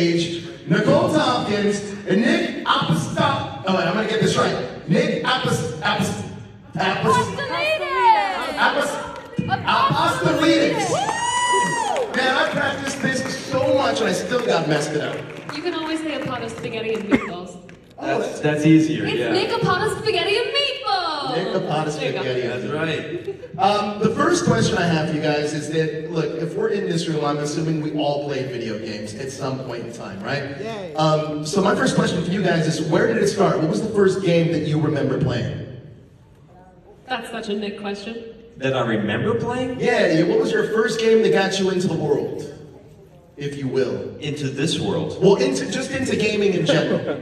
stage Nicole Thompkins and Nick Apostolides. Oh, wait, I'm gonna get this right. Nick Apostolides. Man, I practiced this so much and I still got messed it up. You can always say a pot of spaghetti and meatballs. That's easier, It's yeah. Nick a pot of spaghetti and meatballs! Nick a pot of spaghetti. That's right. The first question I have for you guys is that, look, if we're in this room, I'm assuming we all played video games at some point in time, right? Yay. So my first question for you guys is, where did it start? What was the first game that you remember playing? That's such a Nick question. That I remember playing? Yeah, what was your first game that got you into the world, if you will? Into this world. Well, just into gaming in general.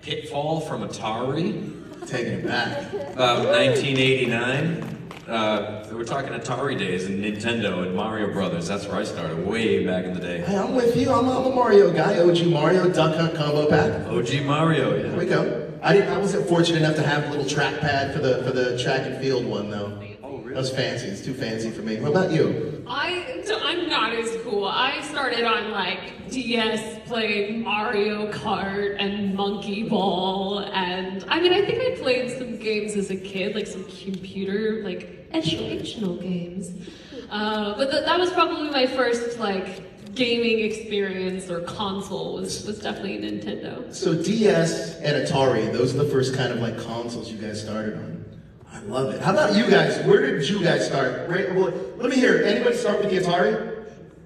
Pitfall from Atari. Taking it back. 1989. We're talking Atari days and Nintendo and Mario Brothers. That's where I started, way back in the day. Hey, I'm with you. I'm a Mario guy. OG Mario, Duck Hunt combo pack. OG Mario, yeah. There we go. I wasn't fortunate enough to have a little trackpad for the track and field one though. Oh, really? That was fancy. It's too fancy for me. What about you? I'm not as cool. I started on like DS, played Mario Kart and Monkey Ball, and I mean I think I played some games as a kid, like some computer, like educational games. But that was probably my first like gaming experience or console was definitely Nintendo. So DS and Atari, those are the first kind of like consoles you guys started on. I love it. How about you guys? Where did you guys start? Right, well, let me hear. Anybody start with the Atari?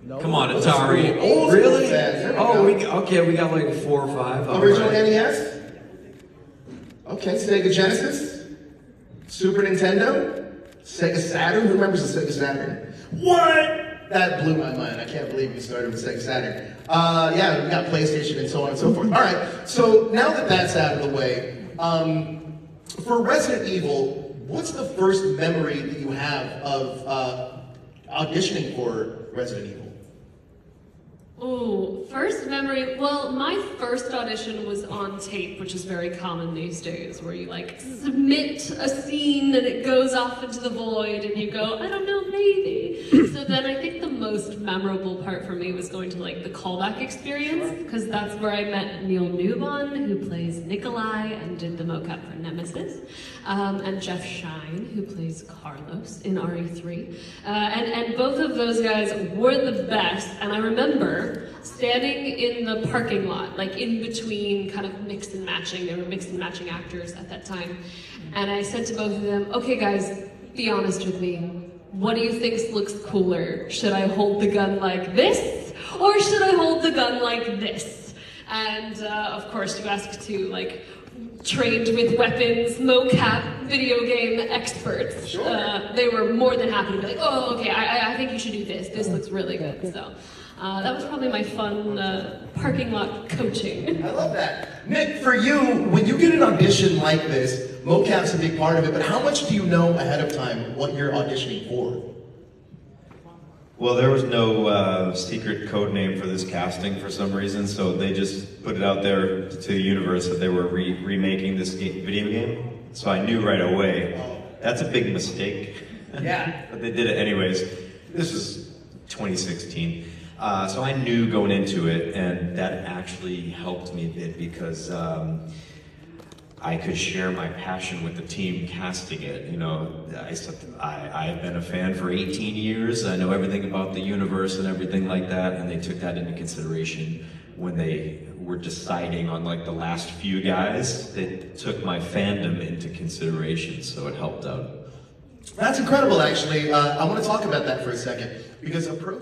No. Come on, Atari. Old school Really? fans. Oh, we got like 4 or 5. All Original right. NES? Okay, Sega Genesis? Super Nintendo? Sega Saturn? Who remembers the Sega Saturn? What? That blew my mind. I can't believe you started with Sega Saturn. Yeah, we got PlayStation and so on and so forth. All right, so now that that's out of the way, for Resident Evil, what's the first memory that you have of auditioning for Resident Evil? Ooh, first memory. Well, my first audition was on tape, which is very common these days, where you like submit a scene and it goes off into the void and you go, I don't know, maybe. So then I think the most memorable part for me was going to like the callback experience, because that's where I met Neil Newbon, who plays Nikolai and did the mocap for Nemesis, and Jeff Shine, who plays Carlos in RE3. And both of those guys were the best, and I remember standing in the parking lot, like in between kind of mix and matching. They were mix and matching actors at that time. And I said to both of them, okay guys, be honest with me. What do you think looks cooler? Should I hold the gun like this? Or should I hold the gun like this? And of course you ask two like trained with weapons, mocap, video game experts. Sure. They were more than happy to be like, oh, okay, I think you should do this. This looks really good. So that was probably my fun parking lot coaching. I love that. Nick, for you, when you get an audition like this, mocap's a big part of it, but how much do you know ahead of time what you're auditioning for? Well, there was no secret code name for this casting for some reason, so they just put it out there to the universe that they were remaking this video game. So I knew right away, that's a big mistake. Yeah. But they did it anyways. This was 2016. So I knew going into it, and that actually helped me a bit because I could share my passion with the team casting it. You know, I've been a fan for 18 years. I know everything about the universe and everything like that, and they took that into consideration when they were deciding on like the last few guys. They took my fandom into consideration, so it helped out. That's incredible, actually. I want to talk about that for a second, because approach